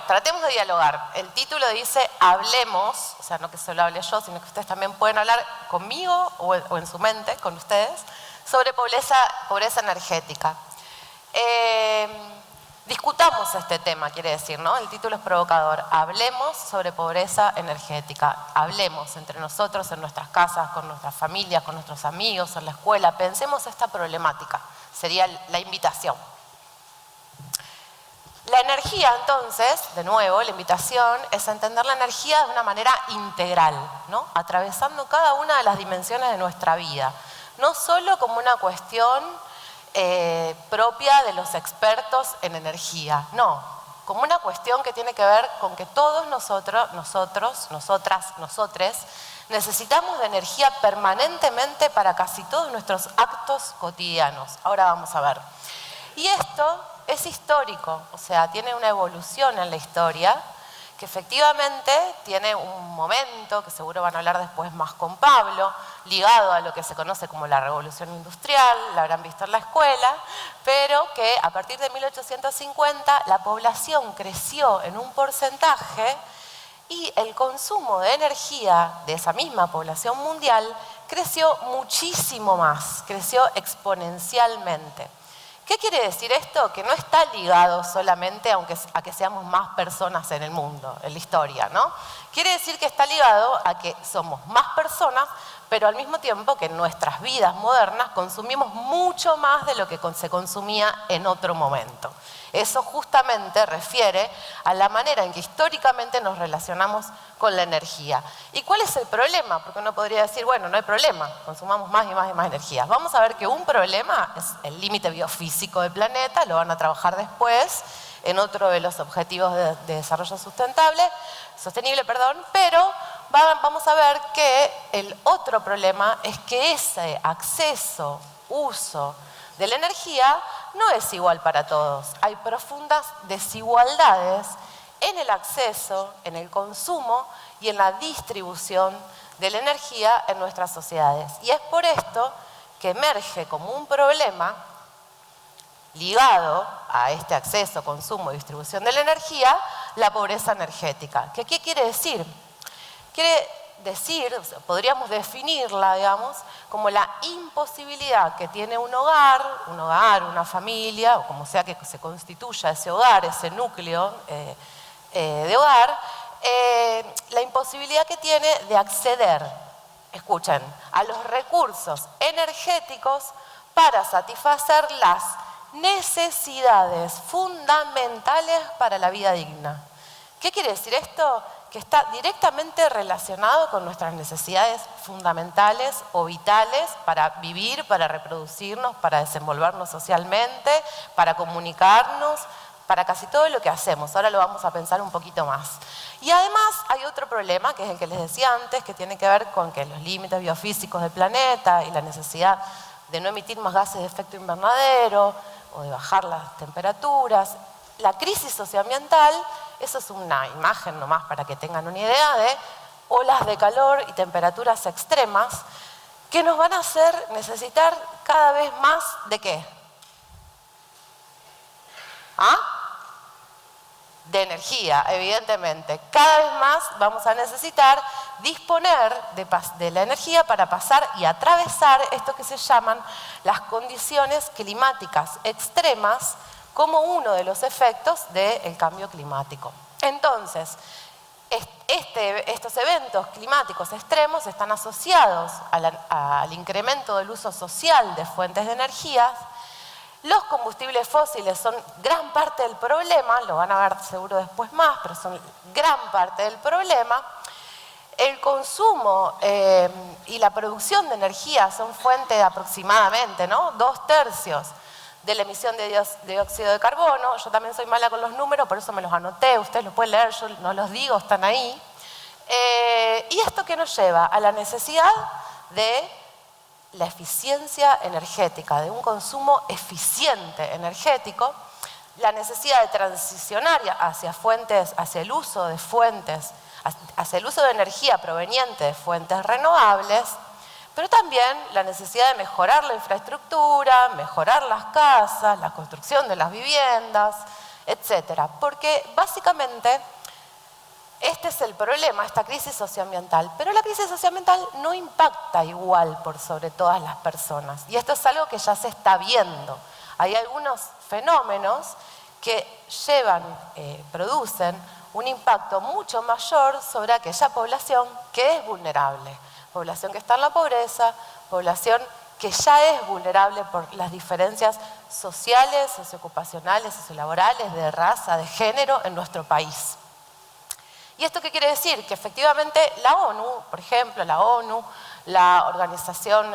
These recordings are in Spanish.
tratemos de dialogar. El título dice hablemos, o sea, no que solo hable yo, sino que ustedes también pueden hablar conmigo o en su mente, con ustedes, sobre pobreza energética. Discutamos este tema, quiere decir, ¿no? El título es provocador. Hablemos sobre pobreza energética. Hablemos entre nosotros, en nuestras casas, con nuestras familias, con nuestros amigos, en la escuela. Pensemos esta problemática. Sería la invitación. La energía, entonces, de nuevo, la invitación es entender la energía de una manera integral, ¿no? Atravesando cada una de las dimensiones de nuestra vida. No solo como una cuestión propia de los expertos en energía, no, como una cuestión que tiene que ver con que todos nosotros, nosotras, nosotres, necesitamos de energía permanentemente para casi todos nuestros actos cotidianos. Ahora vamos a ver. Y esto es histórico, o sea, tiene una evolución en la historia, que efectivamente tiene un momento, que seguro van a hablar después más con Pablo, ligado a lo que se conoce como la Revolución Industrial, la habrán visto en la escuela, pero que a partir de 1850 la población creció en un porcentaje y el consumo de energía de esa misma población mundial creció muchísimo más, creció exponencialmente. ¿Qué quiere decir esto? Que no está ligado solamente a que seamos más personas en el mundo, en la historia, ¿no? Quiere decir que está ligado a que somos más personas, pero al mismo tiempo que en nuestras vidas modernas consumimos mucho más de lo que se consumía en otro momento. Eso justamente refiere a la manera en que históricamente nos relacionamos con la energía. ¿Y cuál es el problema? Porque uno podría decir, bueno, no hay problema, consumamos más y más y más energía. Vamos a ver que un problema es el límite biofísico del planeta, lo van a trabajar después en otro de los objetivos de desarrollo sostenible, pero vamos a ver que el otro problema es que ese acceso, uso de la energía no es igual para todos. Hay profundas desigualdades en el acceso, en el consumo y en la distribución de la energía en nuestras sociedades. Y es por esto que emerge como un problema ligado a este acceso, consumo y distribución de la energía, la pobreza energética. ¿Qué quiere decir? Quiere decir, podríamos definirla, digamos, como la imposibilidad que tiene un hogar, una familia, o como sea que se constituya ese hogar, ese núcleo de hogar, la imposibilidad que tiene de acceder, escuchen, a los recursos energéticos para satisfacer las necesidades fundamentales para la vida digna. ¿Qué quiere decir esto? Que está directamente relacionado con nuestras necesidades fundamentales o vitales para vivir, para reproducirnos, para desenvolvernos socialmente, para comunicarnos, para casi todo lo que hacemos. Ahora lo vamos a pensar un poquito más. Y además hay otro problema, que es el que les decía antes, que tiene que ver con que los límites biofísicos del planeta y la necesidad de no emitir más gases de efecto invernadero o de bajar las temperaturas, la crisis socioambiental. Eso es una imagen nomás para que tengan una idea de olas de calor y temperaturas extremas que nos van a hacer necesitar cada vez más ¿de qué? ¿Ah? De energía, evidentemente. Cada vez más vamos a necesitar disponer de la energía para pasar y atravesar esto que se llaman las condiciones climáticas extremas como uno de los efectos del cambio climático. Entonces, estos eventos climáticos extremos están asociados al incremento del uso social de fuentes de energía. Los combustibles fósiles son gran parte del problema, lo van a ver seguro después más, pero son gran parte del problema. El consumo y la producción de energía son fuente de aproximadamente, ¿no?, 2/3 de la emisión de dióxido de carbono. Yo también soy mala con los números, por eso me los anoté, ustedes los pueden leer, yo no los digo, están ahí. ¿Y esto qué nos lleva? A la necesidad de la eficiencia energética, de un consumo eficiente energético, la necesidad de transicionar hacia el uso de fuentes, hacia el uso de energía proveniente de fuentes renovables, pero también la necesidad de mejorar la infraestructura, mejorar las casas, la construcción de las viviendas, etcétera. Porque básicamente este es el problema, esta crisis socioambiental. Pero la crisis socioambiental no impacta igual por sobre todas las personas. Y esto es algo que ya se está viendo. Hay algunos fenómenos que producen un impacto mucho mayor sobre aquella población que es vulnerable. Población que está en la pobreza, población que ya es vulnerable por las diferencias sociales, socioocupacionales, sociolaborales, de raza, de género en nuestro país. ¿Y esto qué quiere decir? Que efectivamente la ONU, por ejemplo, la Organización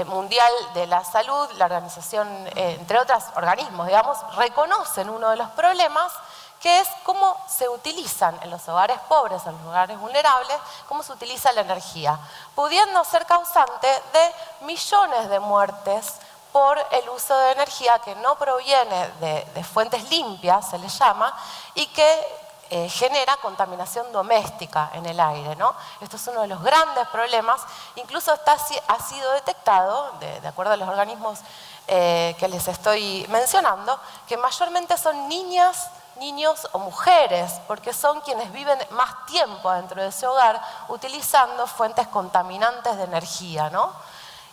Mundial de la Salud, la organización, entre otros organismos, digamos, reconocen uno de los problemas, que es cómo se utilizan en los hogares pobres, en los hogares vulnerables, cómo se utiliza la energía, pudiendo ser causante de millones de muertes por el uso de energía que no proviene de fuentes limpias, se le llama, y que genera contaminación doméstica en el aire, ¿no? Esto es uno de los grandes problemas. Incluso ha sido detectado, de acuerdo a los organismos que les estoy mencionando, que mayormente son niñas, niños o mujeres, porque son quienes viven más tiempo dentro de ese hogar utilizando fuentes contaminantes de energía, ¿no?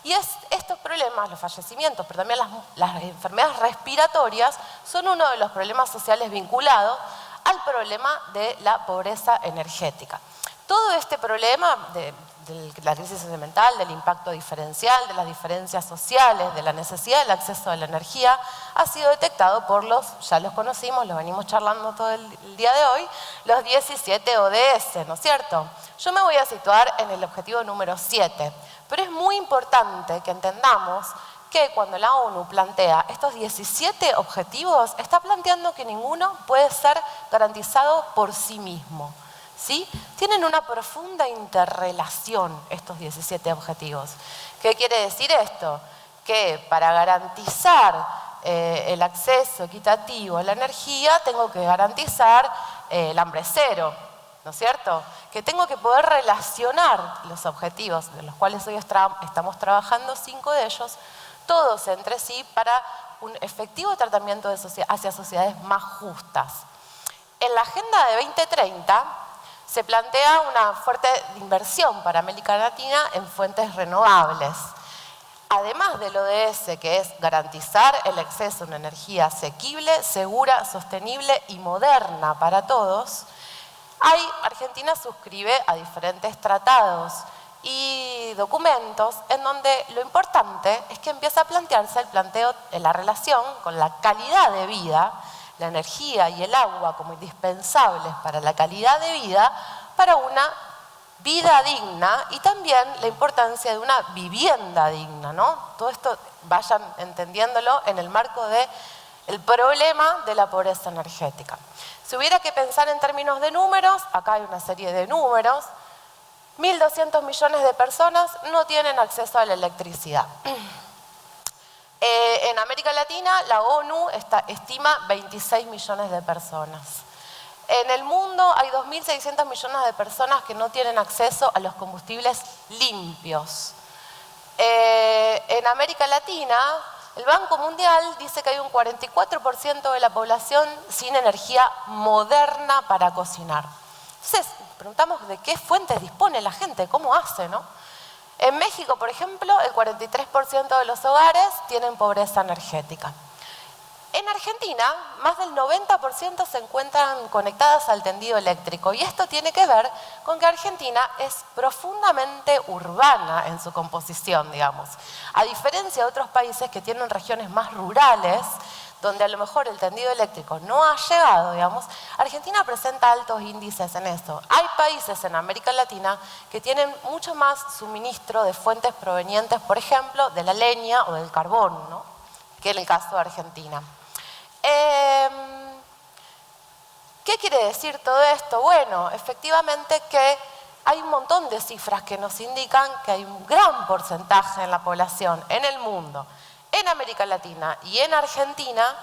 Y estos problemas, los fallecimientos, pero también las enfermedades respiratorias, son uno de los problemas sociales vinculados al problema de la pobreza energética. Todo este problema de la crisis socioambiental, del impacto diferencial, de las diferencias sociales, de la necesidad del acceso a la energía, ha sido detectado por ya los conocimos, los venimos charlando todo el día de hoy, los 17 ODS, ¿no es cierto? Yo me voy a situar en el objetivo número 7, pero es muy importante que entendamos que cuando la ONU plantea estos 17 objetivos, está planteando que ninguno puede ser garantizado por sí mismo, ¿sí? Tienen una profunda interrelación estos 17 objetivos. ¿Qué quiere decir esto? Que para garantizar el acceso equitativo a la energía, tengo que garantizar el hambre cero, ¿no es cierto? Que tengo que poder relacionar los objetivos de los cuales hoy estamos trabajando, 5 de ellos, todos entre sí para un efectivo tratamiento hacia sociedades más justas. En la Agenda de 2030 se plantea una fuerte inversión para América Latina en fuentes renovables. Además del ODS, que es garantizar el acceso a una energía asequible, segura, sostenible y moderna para todos, Argentina suscribe a diferentes tratados y documentos en donde lo importante es que empieza a plantearse la relación con la calidad de vida, la energía y el agua como indispensables para la calidad de vida, para una vida digna y también la importancia de una vivienda digna, ¿no? Todo esto vayan entendiéndolo en el marco del problema de la pobreza energética. Si hubiera que pensar en términos de números, acá hay una serie de números. 1.200 millones de personas no tienen acceso a la electricidad. En América Latina, la ONU estima 26 millones de personas. En el mundo hay 2.600 millones de personas que no tienen acceso a los combustibles limpios. En América Latina, el Banco Mundial dice que hay un 44% de la población sin energía moderna para cocinar. Entonces, preguntamos de qué fuentes dispone la gente, cómo hace, ¿no? En México, por ejemplo, el 43% de los hogares tienen pobreza energética. En Argentina, más del 90% se encuentran conectadas al tendido eléctrico y esto tiene que ver con que Argentina es profundamente urbana en su composición, digamos. A diferencia de otros países que tienen regiones más rurales, donde a lo mejor el tendido eléctrico no ha llegado, digamos, Argentina presenta altos índices en esto. Hay países en América Latina que tienen mucho más suministro de fuentes provenientes, por ejemplo, de la leña o del carbón, ¿no? Que en el caso de Argentina. ¿Qué quiere decir todo esto? Bueno, efectivamente que hay un montón de cifras que nos indican que hay un gran porcentaje en la población, en el mundo, en América Latina y en Argentina,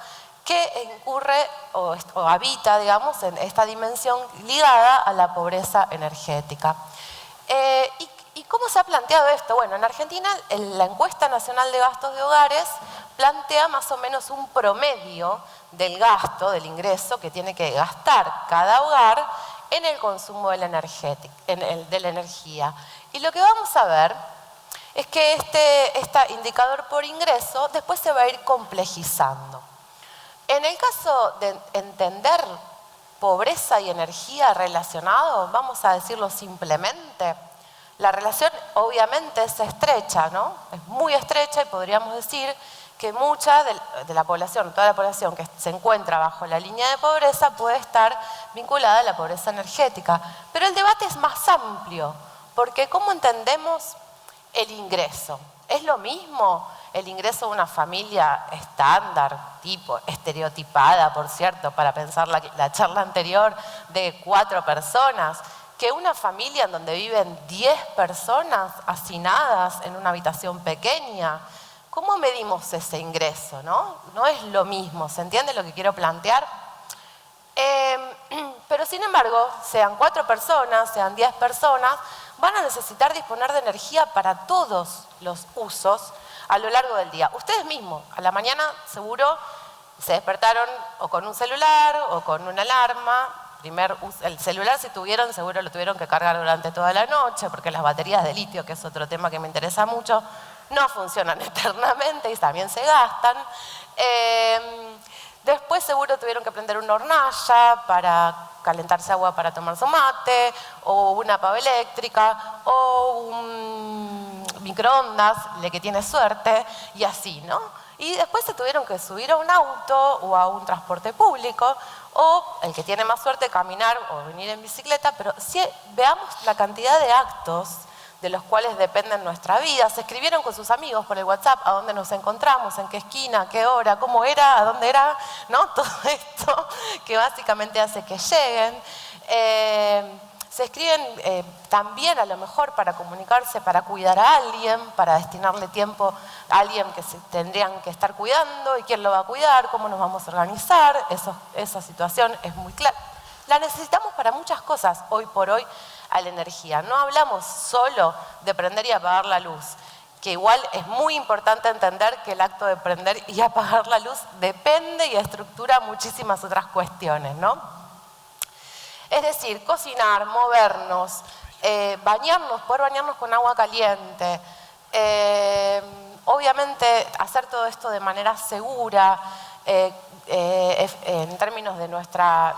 que incurre o habita, digamos, en esta dimensión ligada a la pobreza energética. ¿Y cómo se ha planteado esto? Bueno, en Argentina la encuesta nacional de gastos de hogares plantea más o menos un promedio del gasto, del ingreso que tiene que gastar cada hogar en el consumo de la energía. Y lo que vamos a ver es que este indicador por ingreso después se va a ir complejizando. En el caso de entender pobreza y energía relacionado, vamos a decirlo simplemente, la relación obviamente es estrecha, ¿no? Es muy estrecha y podríamos decir que mucha de la población, toda la población que se encuentra bajo la línea de pobreza puede estar vinculada a la pobreza energética. Pero el debate es más amplio, porque ¿cómo entendemos el ingreso? ¿Es lo mismo el ingreso de una familia estándar, tipo estereotipada, por cierto, para pensar la charla anterior, de 4 personas, que una familia en donde viven 10 personas hacinadas en una habitación pequeña? ¿Cómo medimos ese ingreso, no? No es lo mismo, ¿se entiende lo que quiero plantear? Pero sin embargo, sean 4 personas, sean 10 personas, van a necesitar disponer de energía para todos los usos a lo largo del día. Ustedes mismos, a la mañana seguro se despertaron o con un celular o con una alarma. El celular, si tuvieron, seguro lo tuvieron que cargar durante toda la noche, porque las baterías de litio, que es otro tema que me interesa mucho, no funcionan eternamente y también se gastan. Después seguro tuvieron que prender una hornalla para calentarse agua para tomar su mate, o una pava eléctrica, o un microondas, el que tiene suerte, y así, ¿no? Y después se tuvieron que subir a un auto o a un transporte público, o el que tiene más suerte caminar o venir en bicicleta, pero si veamos la cantidad de actos de los cuales dependen nuestra vida. Se escribieron con sus amigos por el WhatsApp a dónde nos encontramos, en qué esquina, qué hora, cómo era, a dónde era, ¿no? Todo esto que básicamente hace que lleguen. Se escriben también a lo mejor para comunicarse, para cuidar a alguien, para destinarle tiempo a alguien que se tendrían que estar cuidando, y quién lo va a cuidar, cómo nos vamos a organizar. Esa situación es muy clara. La necesitamos para muchas cosas hoy por hoy a la energía. No hablamos solo de prender y apagar la luz, que igual es muy importante entender que el acto de prender y apagar la luz depende y estructura muchísimas otras cuestiones, ¿no? Es decir, cocinar, movernos, bañarnos, poder bañarnos con agua caliente, obviamente hacer todo esto de manera segura, en términos de nuestra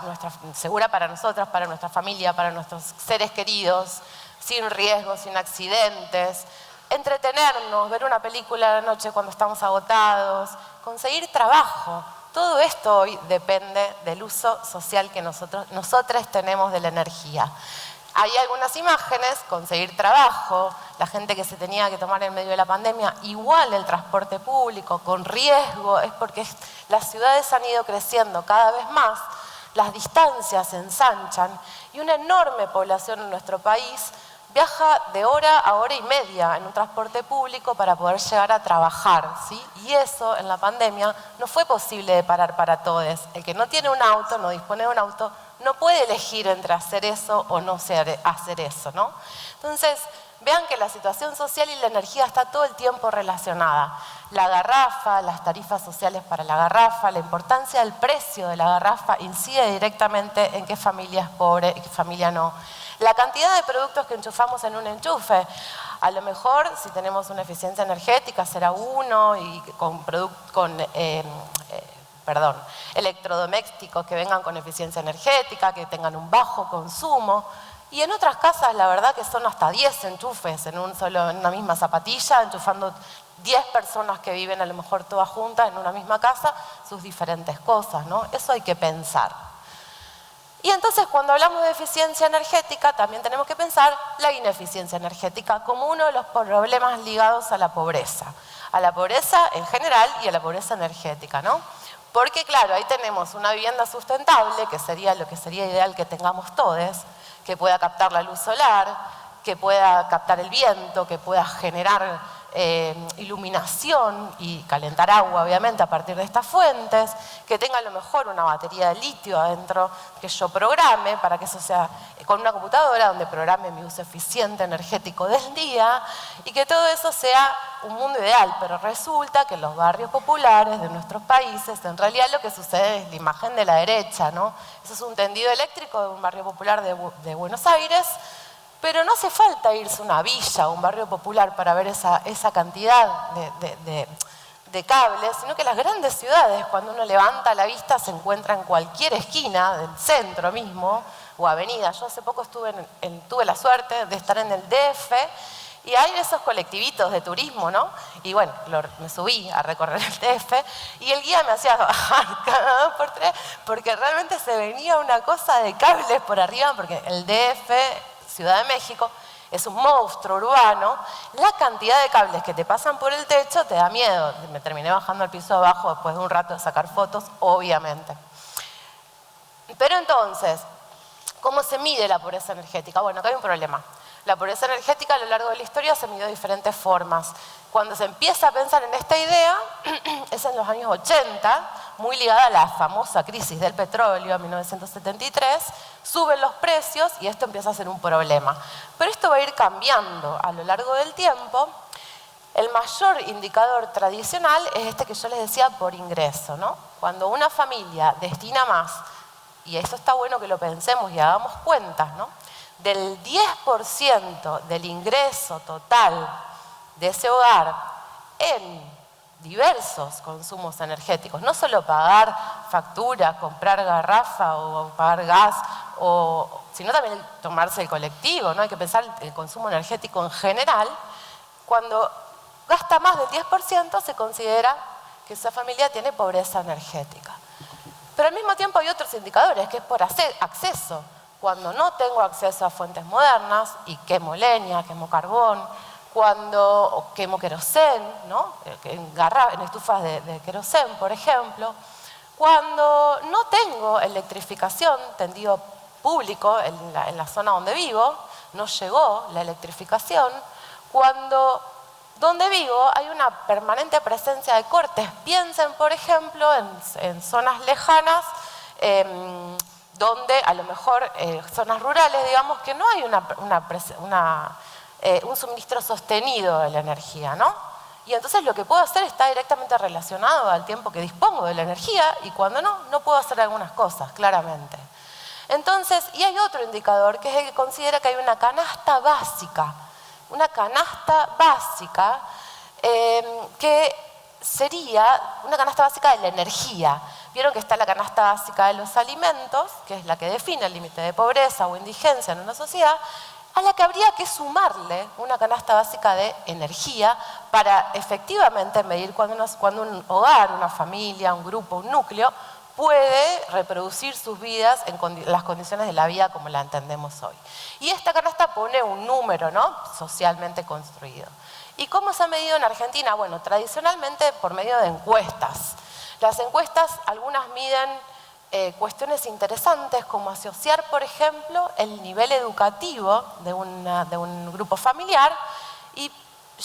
segura para nosotras, para nuestra familia, para nuestros seres queridos, sin riesgos, sin accidentes, entretenernos, ver una película a la noche cuando estamos agotados, conseguir trabajo. Todo esto hoy depende del uso social que nosotros tenemos de la energía. Hay algunas imágenes, conseguir trabajo, la gente que se tenía que tomar en medio de la pandemia, igual el transporte público, con riesgo, es porque las ciudades han ido creciendo cada vez más, las distancias se ensanchan y una enorme población en nuestro país viaja de hora a hora y media en un transporte público para poder llegar a trabajar, ¿sí? Y eso en la pandemia no fue posible de parar para todos. El que no tiene un auto, no dispone de un auto, no puede elegir entre hacer eso o no hacer eso, ¿no? Entonces, vean que la situación social y la energía está todo el tiempo relacionada. La garrafa, las tarifas sociales para la garrafa, la importancia del precio de la garrafa incide directamente en qué familia es pobre y qué familia no. La cantidad de productos que enchufamos en un enchufe, a lo mejor si tenemos una eficiencia energética será uno y con electrodomésticos que vengan con eficiencia energética, que tengan un bajo consumo. Y en otras casas la verdad que son hasta 10 enchufes en una misma zapatilla, enchufando 10 personas que viven a lo mejor todas juntas en una misma casa, sus diferentes cosas, ¿no? Eso hay que pensar. Y entonces cuando hablamos de eficiencia energética también tenemos que pensar la ineficiencia energética como uno de los problemas ligados a la pobreza en general y a la pobreza energética, ¿no? Porque claro, ahí tenemos una vivienda sustentable, que sería lo que sería ideal que tengamos todos, que pueda captar la luz solar, que pueda captar el viento, que pueda generar iluminación y calentar agua, obviamente, a partir de estas fuentes, que tenga a lo mejor una batería de litio adentro que yo programe para que eso sea con una computadora donde programe mi uso eficiente energético del día y que todo eso sea un mundo ideal. Pero resulta que en los barrios populares de nuestros países, en realidad lo que sucede es la imagen de la derecha, ¿no? Eso es un tendido eléctrico de un barrio popular de Buenos Aires, pero no hace falta irse a una villa o un barrio popular para ver esa cantidad de cables, sino que las grandes ciudades, cuando uno levanta la vista, se encuentra en cualquier esquina del centro mismo o avenida. Yo hace poco tuve la suerte de estar en el DF y hay esos colectivitos de turismo, ¿no? Y bueno, me subí a recorrer el DF y el guía me hacía bajar cada 2 por 3 porque realmente se venía una cosa de cables por arriba, porque el DF, Ciudad de México, es un monstruo urbano. La cantidad de cables que te pasan por el techo te da miedo. Me terminé bajando al piso abajo después de un rato de sacar fotos, obviamente. Pero entonces, ¿cómo se mide la pobreza energética? Bueno, acá hay un problema. La pobreza energética a lo largo de la historia se midió de diferentes formas. Cuando se empieza a pensar en esta idea, es en los años 80, muy ligada a la famosa crisis del petróleo en 1973, suben los precios y esto empieza a ser un problema. Pero esto va a ir cambiando a lo largo del tiempo. El mayor indicador tradicional es este que yo les decía por ingreso, ¿no? Cuando una familia destina más, y eso está bueno que lo pensemos y hagamos cuentas, ¿no? Del 10% del ingreso total de ese hogar en diversos consumos energéticos, no solo pagar factura, comprar garrafa o pagar gas, sino también tomarse el colectivo, ¿no? Hay que pensar el consumo energético en general. Cuando gasta más del 10% se considera que esa familia tiene pobreza energética. Pero al mismo tiempo hay otros indicadores, que es por acceso. Cuando no tengo acceso a fuentes modernas y quemo leña, quemo carbón, cuando quemo querosén, ¿no? en estufas de querosén, por ejemplo, cuando no tengo electrificación, tendido público en la zona donde vivo, no llegó la electrificación, cuando donde vivo hay una permanente presencia de cortes. Piensen, por ejemplo, en zonas lejanas, donde a lo mejor zonas rurales, digamos, que no hay un suministro sostenido de la energía, ¿no? Y entonces lo que puedo hacer está directamente relacionado al tiempo que dispongo de la energía y cuando no puedo hacer algunas cosas, claramente. Entonces, y hay otro indicador que es el que considera que hay una canasta básica que sería una canasta básica de la energía. Vieron que está la canasta básica de los alimentos, que es la que define el límite de pobreza o indigencia en una sociedad, a la que habría que sumarle una canasta básica de energía para efectivamente medir cuando un hogar, una familia, un grupo, un núcleo puede reproducir sus vidas en las condiciones de la vida como la entendemos hoy. Y esta canasta pone un número, ¿no? Socialmente construido. ¿Y cómo se ha medido en Argentina? Bueno, tradicionalmente por medio de encuestas. Las encuestas, algunas miden cuestiones interesantes como asociar, por ejemplo, el nivel educativo de un grupo familiar y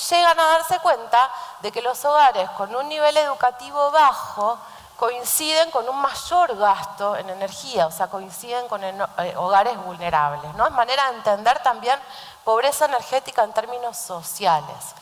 llegan a darse cuenta de que los hogares con un nivel educativo bajo coinciden con un mayor gasto en energía, o sea, coinciden con hogares vulnerables, ¿no? Es manera de entender también pobreza energética en términos sociales.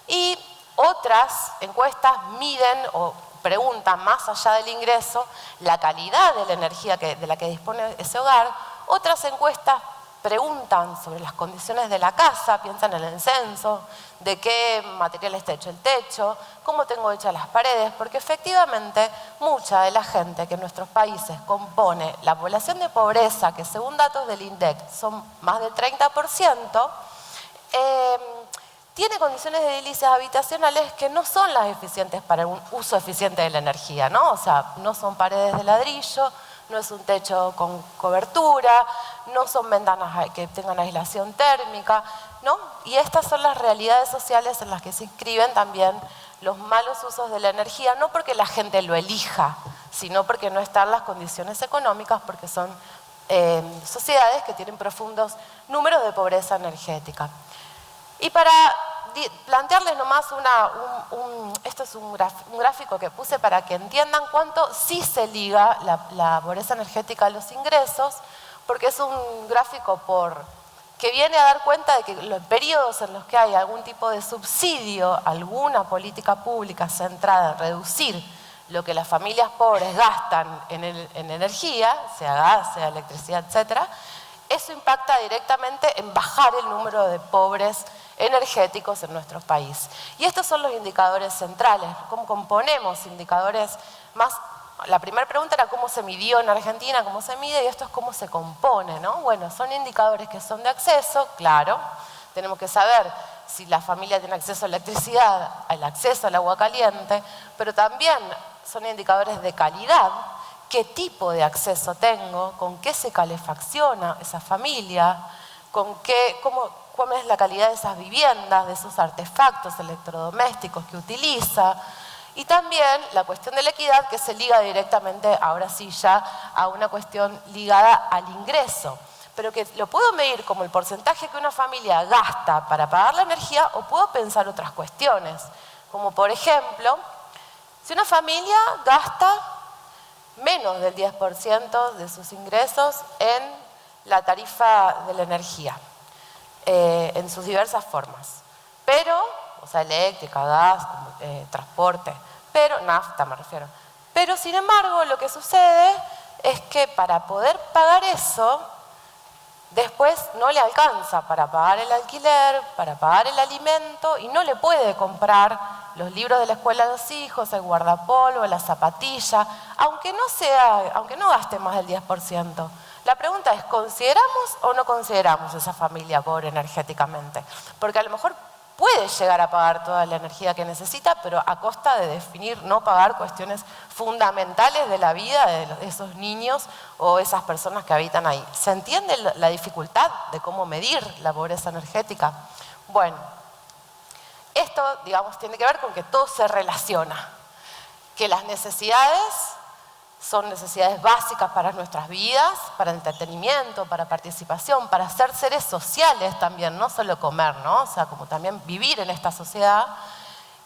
Y otras encuestas miden o preguntan más allá del ingreso la calidad de la energía de la que dispone ese hogar. Otras encuestas preguntan sobre las condiciones de la casa, piensan en el censo, de qué material está hecho el techo, cómo tengo hechas las paredes, porque efectivamente mucha de la gente que en nuestros países compone la población de pobreza, que según datos del INDEC son más del 30%, tiene condiciones de edilicias habitacionales que no son las eficientes para un uso eficiente de la energía, ¿no? O sea, no son paredes de ladrillo, no es un techo con cobertura, no son ventanas que tengan aislación térmica, ¿no? Y estas son las realidades sociales en las que se inscriben también los malos usos de la energía, no porque la gente lo elija, sino porque no están las condiciones económicas, porque son sociedades que tienen profundos números de pobreza energética. Y para plantearles nomás esto es un gráfico que puse para que entiendan cuánto sí se liga la pobreza energética a los ingresos, porque es un gráfico que viene a dar cuenta de que los periodos en los que hay algún tipo de subsidio, alguna política pública centrada en reducir lo que las familias pobres gastan en energía, sea gas, sea electricidad, etc., eso impacta directamente en bajar el número de pobres energéticos en nuestro país. Y estos son los indicadores centrales. ¿Cómo componemos indicadores más? La primera pregunta era cómo se midió en Argentina, cómo se mide, y esto es cómo se compone, ¿no? Bueno, son indicadores que son de acceso, claro. Tenemos que saber si la familia tiene acceso a electricidad, el acceso al agua caliente, pero también son indicadores de calidad. ¿Qué tipo de acceso tengo? ¿Con qué se calefacciona esa familia? ¿Cuál es la calidad de esas viviendas, de esos artefactos electrodomésticos que utiliza? Y también la cuestión de la equidad, que se liga directamente, ahora sí ya, a una cuestión ligada al ingreso. Pero que lo puedo medir como el porcentaje que una familia gasta para pagar la energía, o puedo pensar otras cuestiones. Como por ejemplo, si una familia gasta menos del 10% de sus ingresos en la tarifa de la energía, en sus diversas formas. Pero, o sea, eléctrica, gas, transporte, pero, nafta me refiero. Pero, sin embargo, lo que sucede es que para poder pagar eso, después no le alcanza para pagar el alquiler, para pagar el alimento, y no le puede comprar los libros de la escuela de los hijos, el guardapolvo, la zapatilla, aunque no gaste más del 10%. La pregunta es, ¿consideramos o no consideramos esa familia pobre energéticamente? Porque a lo mejor puede llegar a pagar toda la energía que necesita, pero a costa de definir no pagar cuestiones fundamentales de la vida de esos niños o esas personas que habitan ahí. ¿Se entiende la dificultad de cómo medir la pobreza energética? Bueno, esto, digamos, tiene que ver con que todo se relaciona, que las necesidades son necesidades básicas para nuestras vidas, para entretenimiento, para participación, para ser seres sociales también, no solo comer, ¿no? O sea, como también vivir en esta sociedad,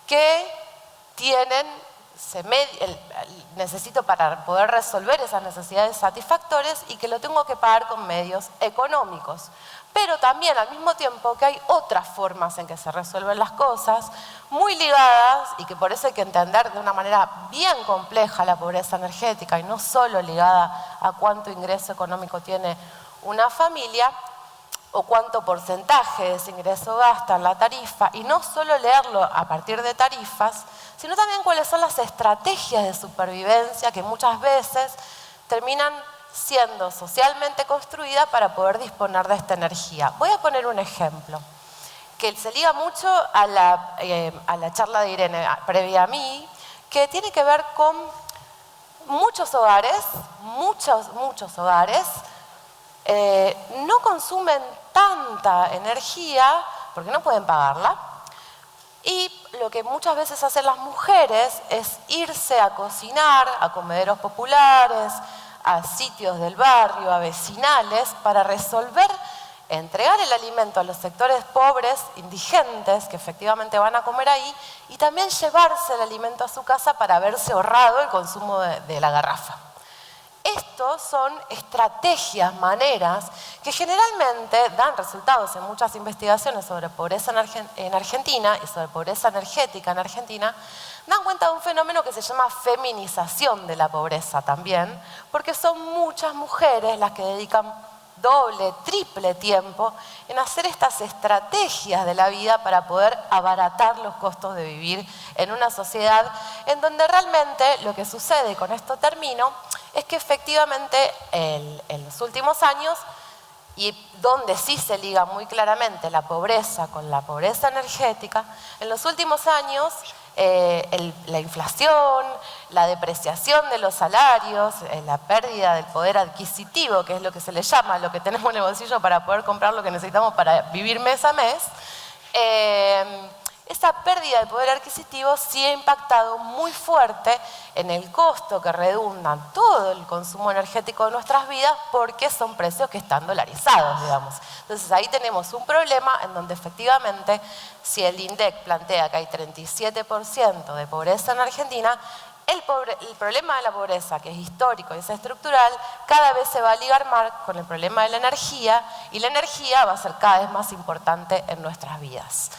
que necesito para poder resolver esas necesidades satisfactorias y que lo tengo que pagar con medios económicos. Pero también al mismo tiempo que hay otras formas en que se resuelven las cosas, muy ligadas, y que por eso hay que entender de una manera bien compleja la pobreza energética y no solo ligada a cuánto ingreso económico tiene una familia o cuánto porcentaje de ese ingreso gasta en la tarifa, y no solo leerlo a partir de tarifas, sino también cuáles son las estrategias de supervivencia que muchas veces terminan siendo socialmente construida para poder disponer de esta energía. Voy a poner un ejemplo que se liga mucho a la charla de Irene previa a mí, que tiene que ver con muchos hogares, muchos hogares, no consumen tanta energía porque no pueden pagarla, y lo que muchas veces hacen las mujeres es irse a cocinar a comederos populares, a sitios del barrio, a vecinales, para entregar el alimento a los sectores pobres, indigentes, que efectivamente van a comer ahí, y también llevarse el alimento a su casa para haberse ahorrado el consumo de la garrafa. Estos son estrategias, maneras, que generalmente dan resultados en muchas investigaciones sobre pobreza en Argentina y sobre pobreza energética en Argentina. Dan cuenta de un fenómeno que se llama feminización de la pobreza también, porque son muchas mujeres las que dedican doble, triple tiempo en hacer estas estrategias de la vida para poder abaratar los costos de vivir en una sociedad en donde realmente lo que sucede, y con esto termino, es que efectivamente en los últimos años, y donde sí se liga muy claramente la pobreza con la pobreza energética, en los últimos años la inflación, la depreciación de los salarios, la pérdida del poder adquisitivo, que es lo que se le llama, lo que tenemos en el bolsillo para poder comprar lo que necesitamos para vivir mes a mes, esa pérdida de poder adquisitivo sí ha impactado muy fuerte en el costo que redunda todo el consumo energético de nuestras vidas, porque son precios que están dolarizados, digamos. Entonces ahí tenemos un problema en donde efectivamente, si el INDEC plantea que hay 37% de pobreza en Argentina, el problema de la pobreza, que es histórico y es estructural, cada vez se va a ligar más con el problema de la energía, y la energía va a ser cada vez más importante en nuestras vidas.